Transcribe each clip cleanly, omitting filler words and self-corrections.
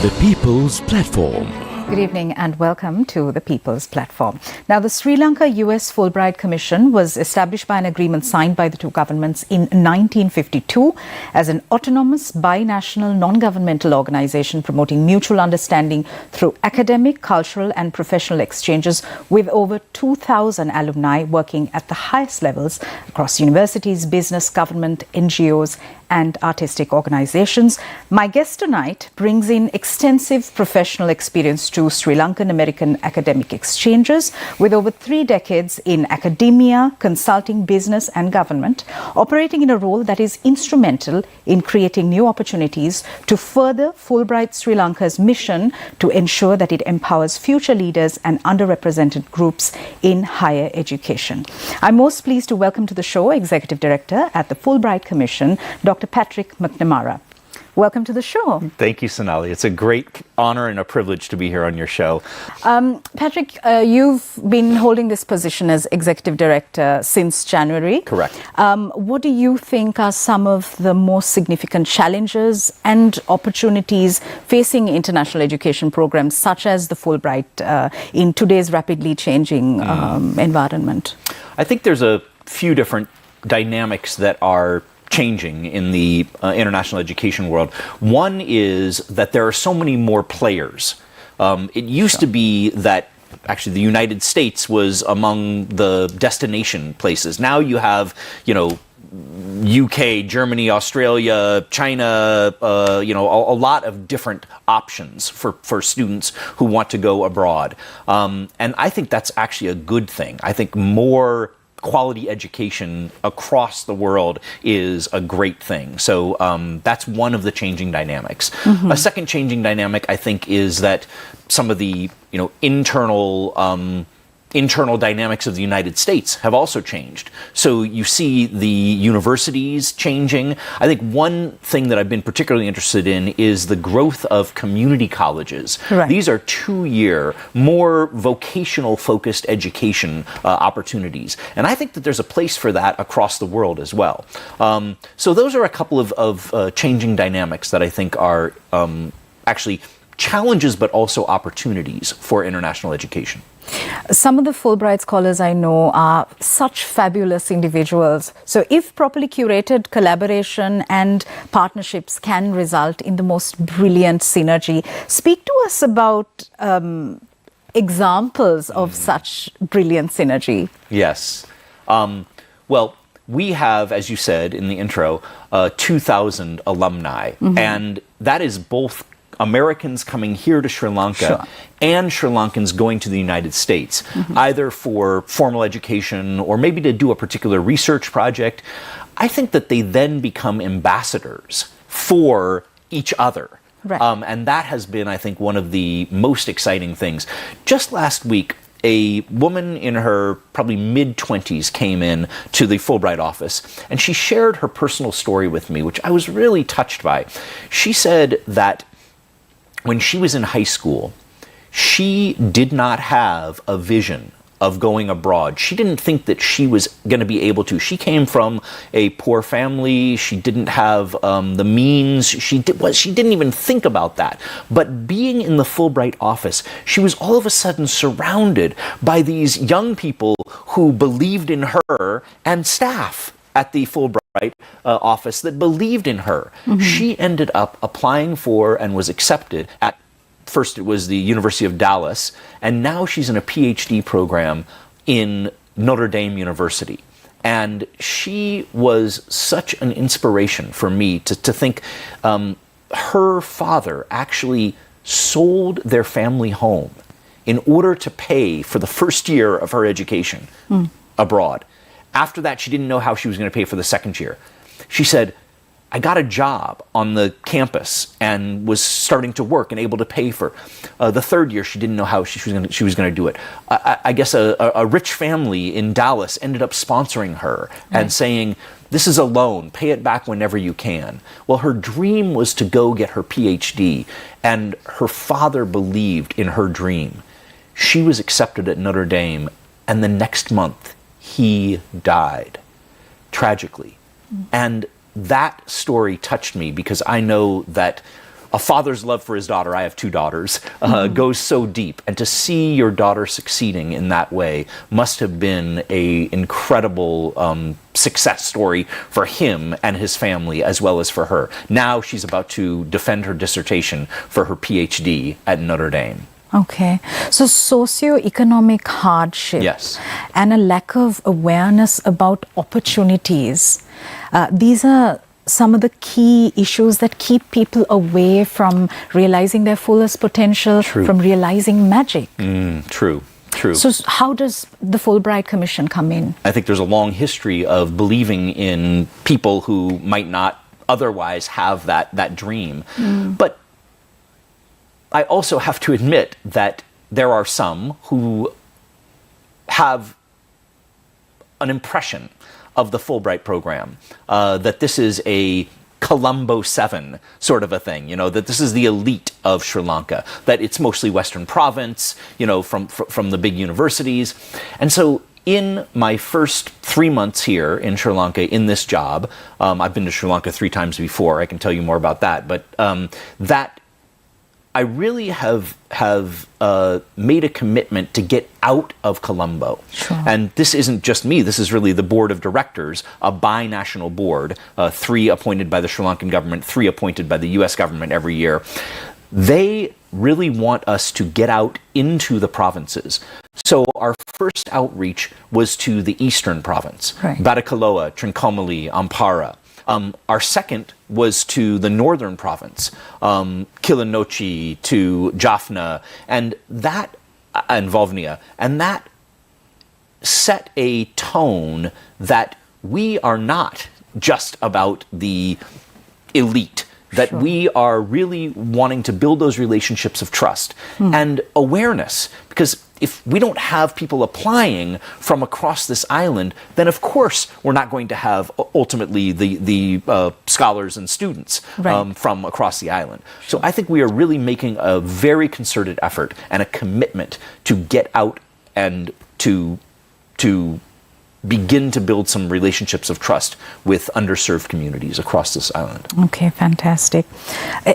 The People's Platform. Good evening and welcome to the People's Platform. Now, the Sri Lanka-US Fullbright Commission was established by an agreement signed by the two governments in 1952 as an autonomous, binational, non-governmental organization promoting mutual understanding through academic, cultural and professional exchanges with over 2,000 alumni working at the highest levels across universities, business, government, NGOs and artistic organizations. My guest tonight brings in extensive professional experience to Sri Lankan American academic exchanges with over 3 decades in academia, consulting, business and government, operating in a role that is instrumental in creating new opportunities to further Fullbright Sri Lanka's mission to ensure that it empowers future leaders and underrepresented groups in higher education. I'm most pleased to welcome to the show Executive Director at the Fullbright Commission, Dr. Patrick McNamara. Welcome to the show. Thank you, Sonali. It's a great honor and a privilege to be here on your show. Patrick, you've been holding this position as Executive Director since January. Correct. What do you think are some of the most significant challenges and opportunities facing international education programs such as the Fullbright in today's rapidly changing environment? I think there's a few different dynamics that are changing in the international education world. One is that there are so many more players. It used to be that actually the United States was among the destination places. Now you have, UK, Germany, Australia, China, a lot of different options for students who want to go abroad. And I think that's actually a good thing. I think more quality education across the world is a great thing. So that's one of the changing dynamics. A second changing dynamic, I think, is that some of the internal dynamics of the United States have also changed. So you see the universities changing. I think one thing that I've been particularly interested in is the growth of community colleges. Right. These are 2-year, more vocational focused education opportunities. And I think that there's a place for that across the world as well. So those are a couple of changing dynamics that I think are actually challenges but also opportunities for international education. Some of the Fulbright scholars I know are such fabulous individuals. So if properly curated, collaboration and partnerships can result in the most brilliant synergy. Speak to us about examples of such brilliant synergy. Yes. Well, we have, as you said in the intro, 2,000 alumni. And that is both Americans coming here to Sri Lanka and Sri Lankans going to the United States, either for formal education or maybe to do a particular research project. I think that they then become ambassadors for each other. Right. And that has been, I think, one of the most exciting things. Just last week, a woman in her probably mid-20s came in to the Fullbright office, and she shared her personal story with me, which I was really touched by. She said that when she was in high school, she did not have a vision of going abroad. She didn't think that she was going to be able to. She came from a poor family. She didn't have the means. She didn't even think about that. But being in the Fullbright office, she was all of a sudden surrounded by these young people who believed in her and staff at the Fullbright office that believed in her. She ended up applying for and was accepted at, first it was the University of Dallas, and now she's in a PhD program in Notre Dame University. And she was such an inspiration for me to think her father actually sold their family home in order to pay for the first year of her education abroad. After that, she didn't know how she was going to pay for the second year. She said, I got a job on the campus and was starting to work and able to pay for the third year. She didn't know how she was going to do it. I guess a rich family in Dallas ended up sponsoring her and saying, this is a loan, pay it back whenever you can. Well, her dream was to go get her PhD, and her father believed in her dream. She was accepted at Notre Dame, and the next month, he died tragically. And that story touched me because I know that a father's love for his daughter, I have two daughters, goes so deep. And to see your daughter succeeding in that way must have been an incredible success story for him and his family, as well as for her. Now she's about to defend her dissertation for her PhD at Notre Dame. Okay. So socioeconomic hardship, yes, and a lack of awareness about opportunities, these are some of the key issues that keep people away from realizing their fullest potential, True. from realizing magic. True. So how does the Fullbright Commission come in? I think there's a long history of believing in people who might not otherwise have that dream. But I also have to admit that there are some who have an impression of the Fullbright program, that this is a Colombo 7 sort of a thing, that this is the elite of Sri Lanka, that it's mostly Western province, from the big universities. And so in my first 3 months here in Sri Lanka in this job, I've been to Sri Lanka 3 times before, I can tell you more about that, but that I really have made a commitment to get out of Colombo. Sure. And this isn't just me, this is really the board of directors, a binational board, 3 appointed by the Sri Lankan government, 3 appointed by the US government every year. They really want us to get out into the provinces. So our first outreach was to the eastern province, right. Batticaloa, Trincomalee, Ampara. Our second was to the northern province, Kilinochchi to Jaffna, and Vovnia, and that set a tone that we are not just about the elite, that Sure. we are really wanting to build those relationships of trust and awareness, because if we don't have people applying from across this island, then of course we're not going to have ultimately the scholars and students right. from across the island. So I think we are really making a very concerted effort and a commitment to get out and to begin to build some relationships of trust with underserved communities across this island. Okay, fantastic.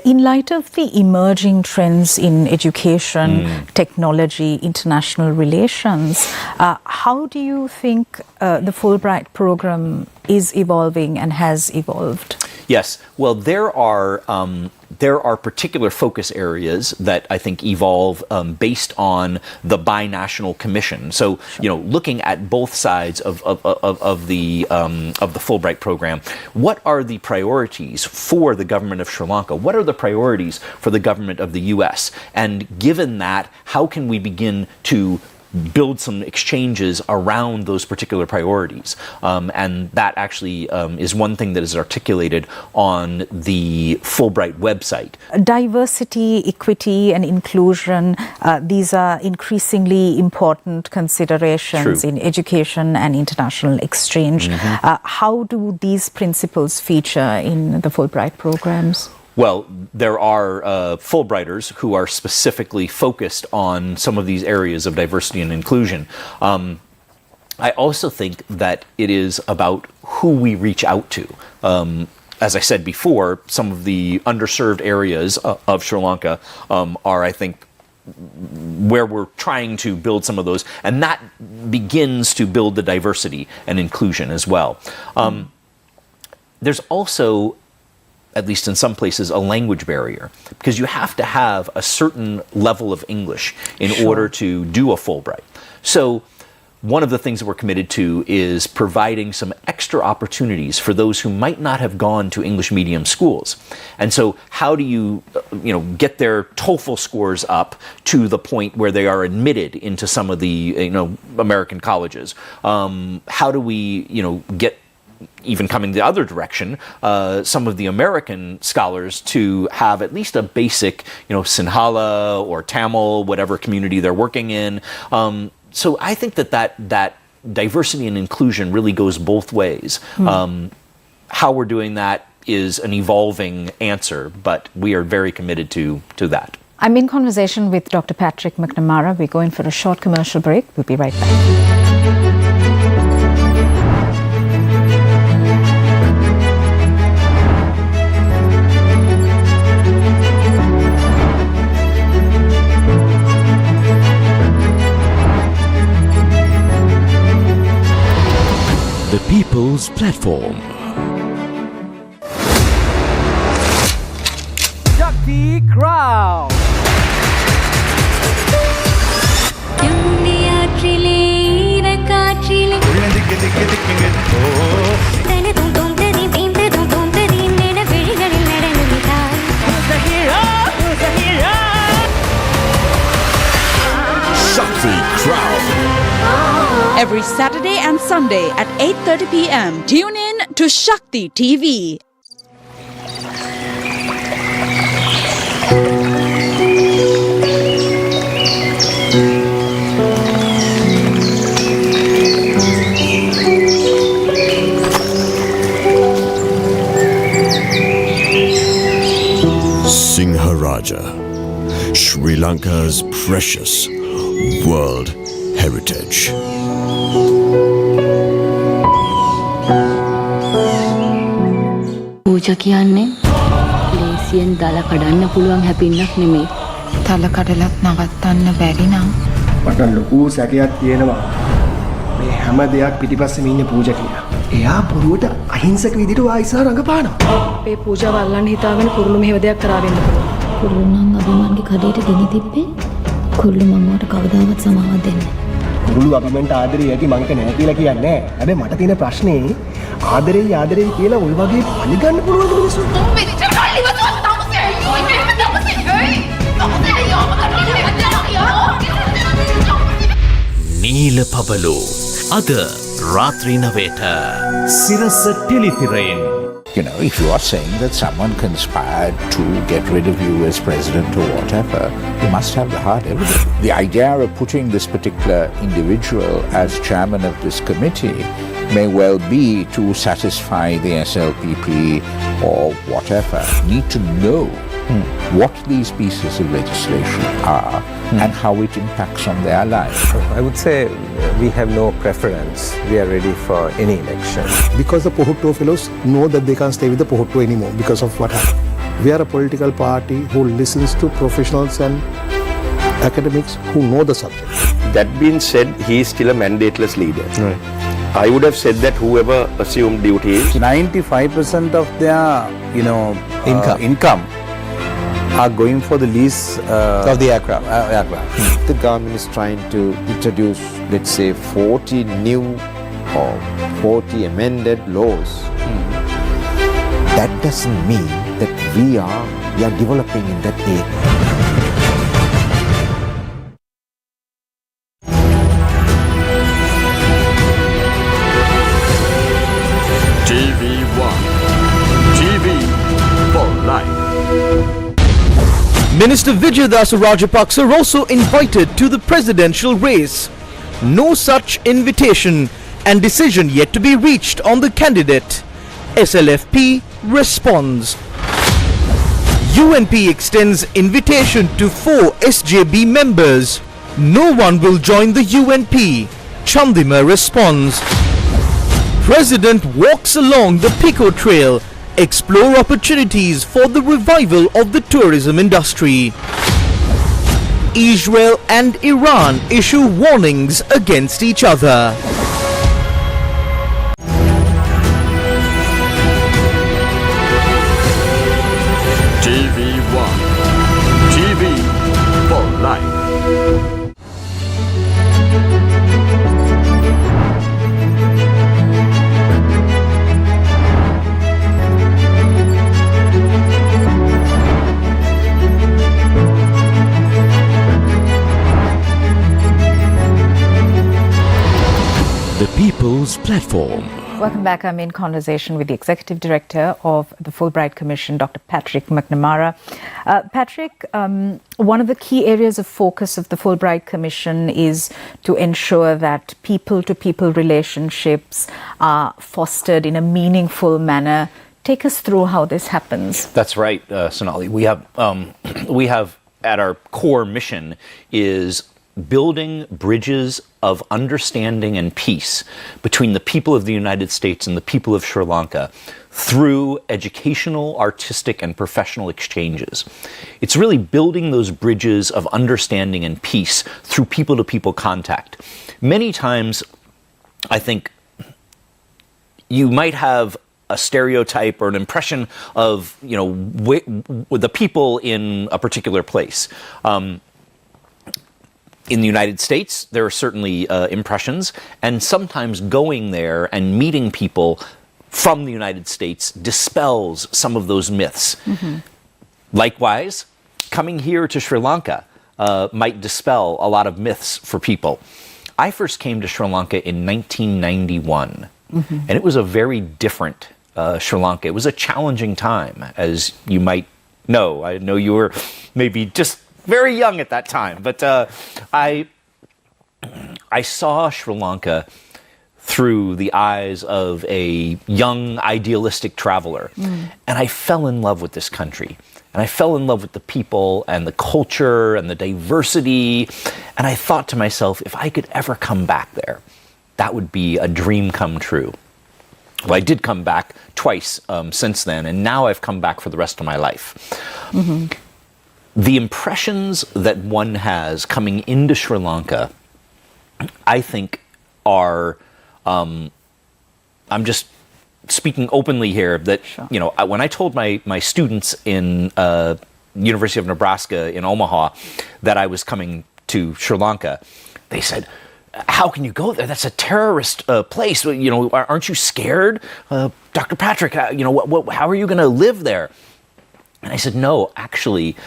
In light of the emerging trends in education, technology, international relations, how do you think the Fulbright program is evolving and has evolved? Yes, well, there are particular focus areas that I think evolve based on the binational commission. So, looking at both sides of the Fulbright program, what are the priorities for the government of Sri Lanka? What are the priorities for the government of the U.S.? And given that, how can we begin to build some exchanges around those particular priorities? And that actually is one thing that is articulated on the Fulbright website. Diversity, equity, and inclusion, these are increasingly important considerations True. in education and international exchange. How do these principles feature in the Fulbright programs? Well, there are Fulbrighters who are specifically focused on some of these areas of diversity and inclusion. I also think that it is about who we reach out to. As I said before, some of the underserved areas of Sri Lanka are, I think, where we're trying to build some of those, and that begins to build the diversity and inclusion as well. There's also, at least in some places, a language barrier, because you have to have a certain level of English in Sure. order to do a Fulbright. So one of the things that we're committed to is providing some extra opportunities for those who might not have gone to English medium schools. And so how do you, get their TOEFL scores up to the point where they are admitted into some of the, American colleges? How do we, get, even coming the other direction, some of the American scholars to have at least a basic, Sinhala or Tamil, whatever community they're working in. So I think that diversity and inclusion really goes both ways. How we're doing that is an evolving answer, but we are very committed to that. I'm in conversation with Dr. Patrick McNamara. We're going for a short commercial break. We'll be right back. platform. Shakti Crowd. Shakti Crowd. Every Saturday and Sunday at 8:30 p.m. Tune in to Shakti TV. Singharaja, Sri Lanka's precious world heritage. පූජා කියන්නේ ලේසියෙන් දල කඩන්න පුළුවන් හැපින්නක් නෙමෙයි. තල කඩලත් නවත්තන්න බැරි නම් මට ලොකු සැකයක් තියෙනවා මේ හැම දෙයක් පිටිපස්සෙම ඉන්නේ පූජා කියලා. එයා බොරුවට අහිංසක විදිහට වායිසා රඟපානවා. අපේ පූජාව අල්ලන්න හිතාගෙන කුරුළු මෙහෙම දෙයක් කරා වෙන්න පුළුවන්. කුරුළු නම් අභිමාන්ගේ කඩේට ගෙන තිබ්බේ. කුරුළු මම්මට කවදාවත් සමාවක් දෙන්නේ නැහැ. කුරුළු අභිමන්ට ආදරේ ඇති මංක නැහැ කියලා කියන්නේ නැහැ. හැබැයි මට තියෙන ප්‍රශ්නේ ආදරේ කියලා ඔය වගේ පරිගන්න පුළුවන් මිනිස්සු. නීල පබලෝ අද රාත්‍රී 9ට සිරස ටෙලිතිරයෙන්. You know, if you are saying that someone conspired to get rid of you as president or whatever, you must have the hard evidence. The idea of putting this particular individual as chairman of this committee may well be to satisfy the SLPP or whatever. Need to know what these pieces of legislation are and how it impacts on their life. I would say we have no preference. We are ready for any election. Because the Pohutto fellows know that they can't stay with the Pohutto anymore because of what happened. We are a political party who listens to professionals and academics who know the subject. That being said, he is still a mandateless leader. Right. I would have said that whoever assumed duties, 95% of their, income are going for the lease of the aircraft. The government is trying to introduce, let's say, 40 new or 40 amended laws. That doesn't mean that we are developing in that area. TV1 TV for life. Minister Vijayadasa Rajapaksa also invited to the presidential race. No such invitation and decision yet to be reached on the candidate. SLFP responds. UNP extends invitation to 4 SJB members. No one will join the UNP. Chandima responds. President walks along the Pico Trail. Explore opportunities for the revival of the tourism industry. Israel and Iran issue warnings against each other. TV1 TV for life. The People's Platform. Welcome back. I'm in conversation with the Executive Director of the Fullbright Commission, Dr. Patrick McNamara. Patrick, one of the key areas of focus of the Fullbright Commission is to ensure that people-to-people relationships are fostered in a meaningful manner. Take us through how this happens. That's right, Sonali. We have at our core mission is building bridges of understanding and peace between the people of the United States and the people of Sri Lanka through educational, artistic, and professional exchanges. It's really building those bridges of understanding and peace through people-to-people contact. Many times, I think, you might have a stereotype or an impression of, the people in a particular place. In the United States, there are certainly impressions, and sometimes going there and meeting people from the United States dispels some of those myths. Likewise, coming here to Sri Lanka might dispel a lot of myths for people. I first came to Sri Lanka in 1991, and it was a very different Sri Lanka. It was a challenging time, as you might know. I know you were maybe just very young at that time, but I saw Sri Lanka through the eyes of a young, idealistic traveler, and I fell in love with this country. And I fell in love with the people and the culture and the diversity. And I thought to myself, if I could ever come back there, that would be a dream come true. Well, I did come back twice since then, and now I've come back for the rest of my life. The impressions that one has coming into Sri Lanka, I think, are, I'm just speaking openly here, that, when I told my students in University of Nebraska in Omaha that I was coming to Sri Lanka, they said, how can you go there? That's a terrorist place. Aren't you scared? Dr. Patrick, how are you going to live there? And I said, no, actually,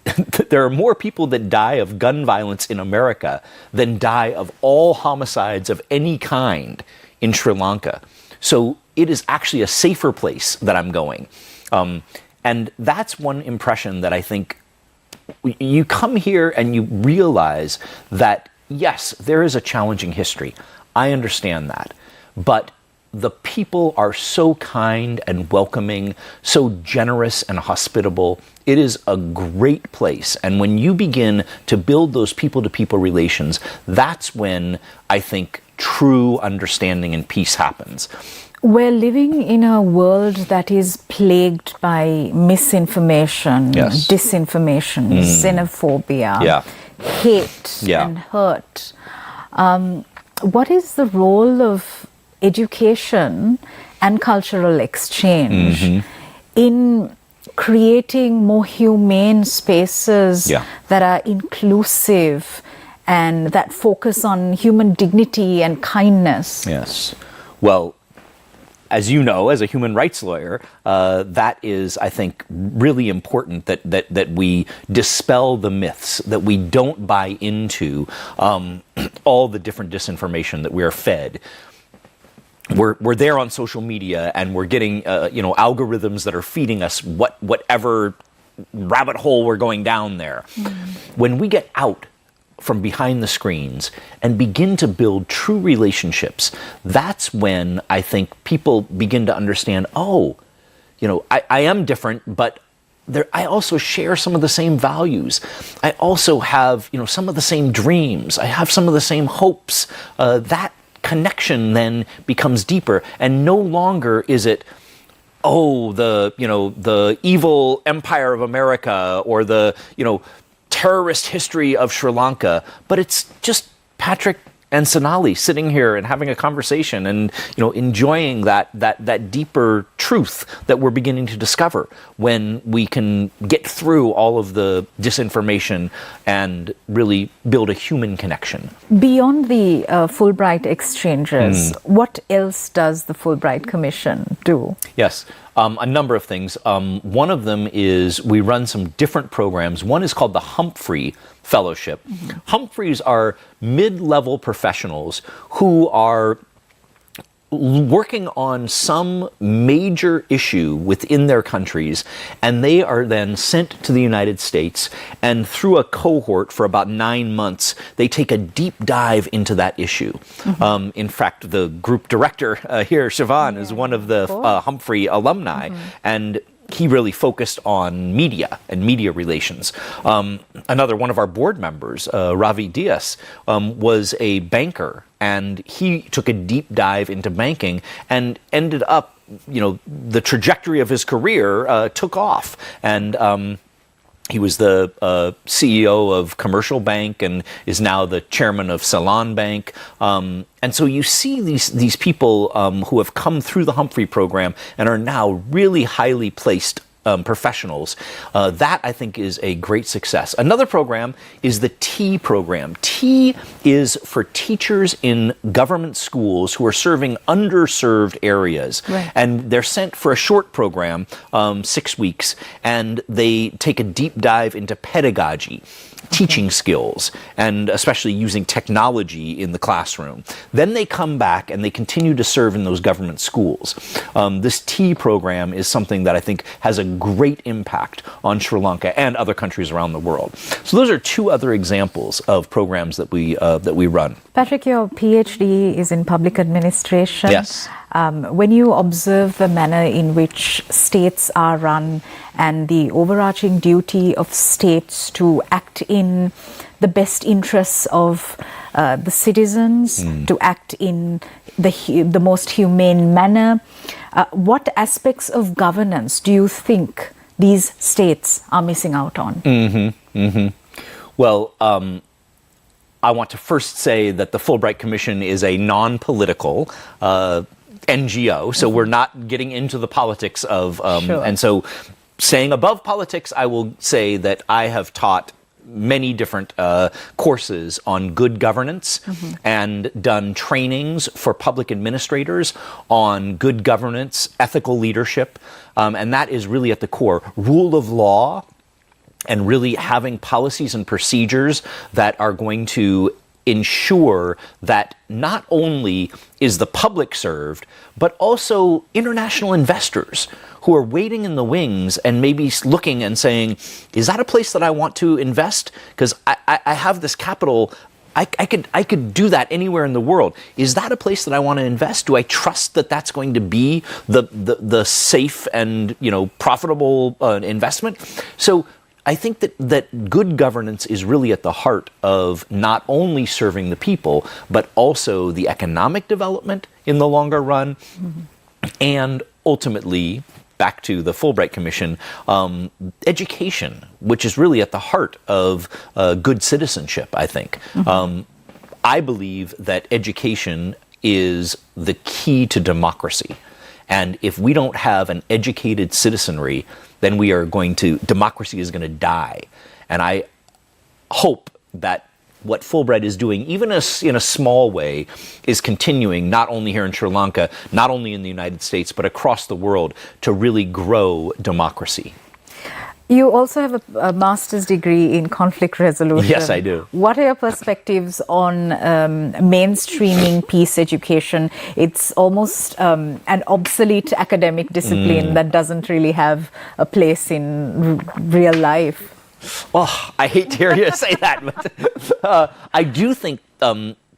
there are more people that die of gun violence in America than die of all homicides of any kind in Sri Lanka. So it is actually a safer place that I'm going. And that's one impression that I think you come here and you realize that, yes, there is a challenging history. I understand that. But the people are so kind and welcoming, so generous and hospitable. It is a great place. And when you begin to build those people-to-people relations, that's when I think true understanding and peace happens. We're living in a world that is plagued by misinformation, disinformation, xenophobia, hate and hurt. What is the role of education and cultural exchange in creating more humane spaces that are inclusive and that focus on human dignity and kindness? Yes. Well, as you know, as a human rights lawyer, that is, I think, really important that we dispel the myths, that we don't buy into all the different disinformation that we are fed. We're there on social media, and we're getting algorithms that are feeding us whatever rabbit hole we're going down there. When we get out from behind the screens and begin to build true relationships, that's when I think people begin to understand, I am different, but I also share some of the same values. I also have, some of the same dreams. I have some of the same hopes. That connection then becomes deeper, and no longer is it, the evil empire of America or the, terrorist history of Sri Lanka, but it's just Patrick and Sonali sitting here and having a conversation and enjoying that deeper truth that we're beginning to discover when we can get through all of the disinformation and really build a human connection. Beyond the Fullbright exchanges, what else does the Fullbright Commission do? Yes. A number of things. One of them is we run some different programs. One is called the Humphrey Fellowship. Humphreys are mid-level professionals who are working on some major issue within their countries, and they are then sent to the United States, and through a cohort for about 9 months, they take a deep dive into that issue. In fact, the group director here, Sivan, is one of the Humphrey alumni, and he really focused on media and media relations. Another one of our board members, Ravi Diaz, was a banker, and he took a deep dive into banking and ended up, the trajectory of his career took off. And He was the CEO of Commercial Bank and is now the chairman of Ceylon Bank. And so you see these people who have come through the Humphrey program and are now really highly placed professionals. That, I think, is a great success. Another program is the T program. T is for teachers in government schools who are serving underserved areas. Right. And they're sent for a short program, 6 weeks, and they take a deep dive into pedagogy, teaching skills, and especially using technology in the classroom. Then they come back and they continue to serve in those government schools. This T program is something that I think has a great impact on Sri Lanka and other countries around the world. So those are two other examples of programs that we run. Patrick, your PhD is in public administration. Yes. When you observe the manner in which states are run and the overarching duty of states to act in the best interests of the citizens, to act in the most humane manner, what aspects of governance do you think these states are missing out on? Well, I want to first say that the Fullbright Commission is a non-political NGO, so we're not getting into the politics of, Sure. and so saying above politics, I will say that I have taught many different courses on good governance and done trainings for public administrators on good governance, ethical leadership, and that is really at the core. Rule of law and really having policies and procedures that are going to ensure that not only is the public served, but also international investors who are waiting in the wings and maybe looking and saying, is that a place that I want to invest? Because I have this capital. I could do that anywhere in the world. Is that a place that I want to invest? Do I trust that that's going to be the safe and profitable investment? So I think that good governance is really at the heart of not only serving the people, but also the economic development in the longer run, and ultimately, back to the Fullbright Commission, education, which is really at the heart of good citizenship, I think. I believe that education is the key to democracy. And if we don't have an educated citizenry, then democracy is going to die. And I hope that what Fullbright is doing, even in a small way, is continuing not only here in Sri Lanka, not only in the United States, but across the world to really grow democracy. You also have a master's degree in conflict resolution. Yes, I do. What are your perspectives on mainstreaming peace education? It's almost an obsolete academic discipline that doesn't really have a place in real life. Oh, I hate to hear you say that, but I do think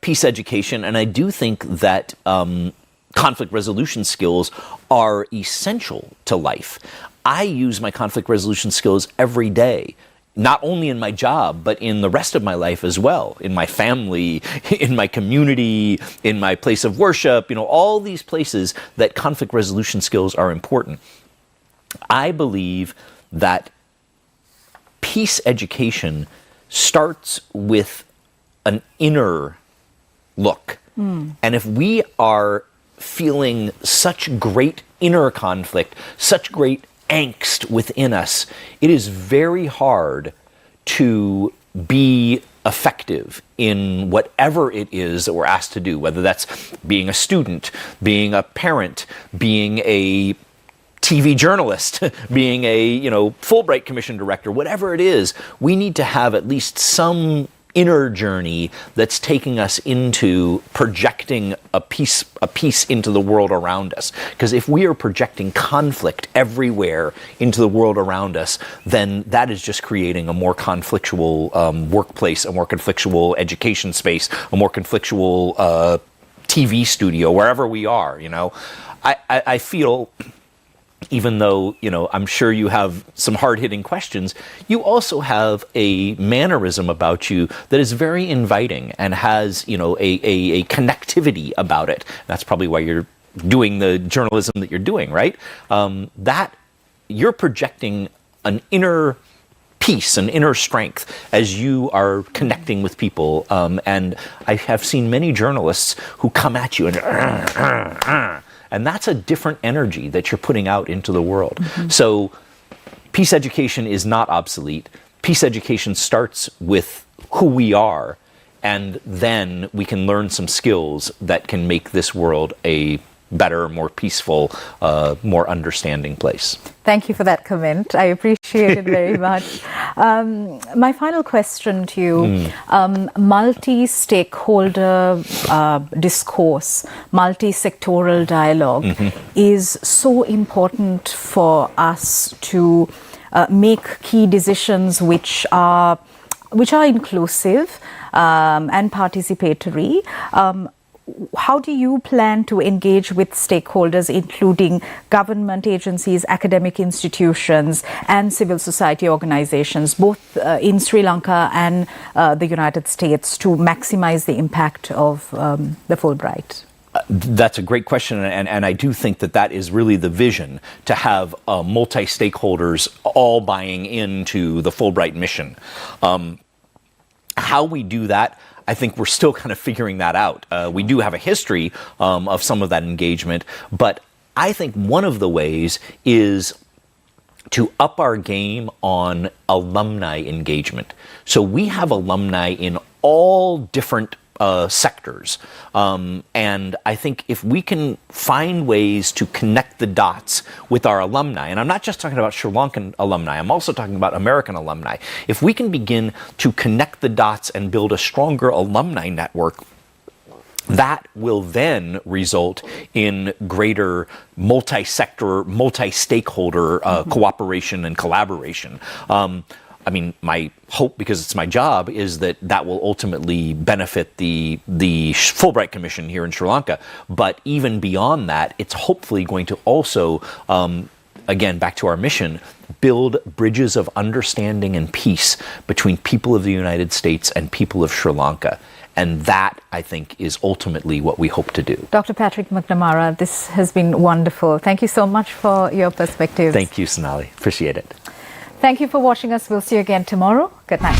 peace education, and I do think that conflict resolution skills are essential to life. I use my conflict resolution skills every day, not only in my job, but in the rest of my life as well, in my family, in my community, in my place of worship, all these places that conflict resolution skills are important. I believe that peace education starts with an inner look. And if we are feeling such great inner conflict, such great angst within us, it is very hard to be effective in whatever it is that we're asked to do, whether that's being a student, being a parent, being a TV journalist, being a Fullbright Commission director, whatever it is. We need to have at least some inner journey that's taking us into projecting a peace into the world around us. Because if we are projecting conflict everywhere into the world around us, then that is just creating a more conflictual workplace, a more conflictual education space, a more conflictual TV studio, wherever we are. I feel, even though, I'm sure you have some hard-hitting questions, you also have a mannerism about you that is very inviting and has, a connectivity about it. That's probably why you're doing the journalism that you're doing, right? That you're projecting an inner peace and inner strength as you are connecting with people. And I have seen many journalists who come at you and that's a different energy that you're putting out into the world. Mm-hmm. So peace education is not obsolete. Peace education starts with who we are, and then we can learn some skills that can make this world a better, more peaceful, more understanding place. Thank you for that comment. I appreciate it very much. My final question to you, multi-stakeholder discourse, multi-sectoral dialogue is so important for us to make key decisions which are inclusive and participatory. How do you plan to engage with stakeholders, including government agencies, academic institutions, and civil society organizations, both in Sri Lanka and the United States, to maximize the impact of the Fullbright? That's a great question, and I do think that is really the vision, to have multi-stakeholders all buying into the Fullbright mission. How we do that, I think we're still kind of figuring that out. We do have a history of some of that engagement, but I think one of the ways is to up our game on alumni engagement. So we have alumni in all different sectors. And I think if we can find ways to connect the dots with our alumni, and I'm not just talking about Sri Lankan alumni, I'm also talking about American alumni. If we can begin to connect the dots and build a stronger alumni network, that will then result in greater multi-sector, multi-stakeholder cooperation and collaboration. I mean, my hope, because it's my job, is that will ultimately benefit the Fullbright Commission here in Sri Lanka. But even beyond that, it's hopefully going to also, again, back to our mission, build bridges of understanding and peace between people of the United States and people of Sri Lanka. And that, I think, is ultimately what we hope to do. Dr. Patrick McNamara, this has been wonderful. Thank you so much for your perspectives. Thank you, Sonali. Appreciate it. Thank you for watching us. We'll see you again tomorrow. Good night.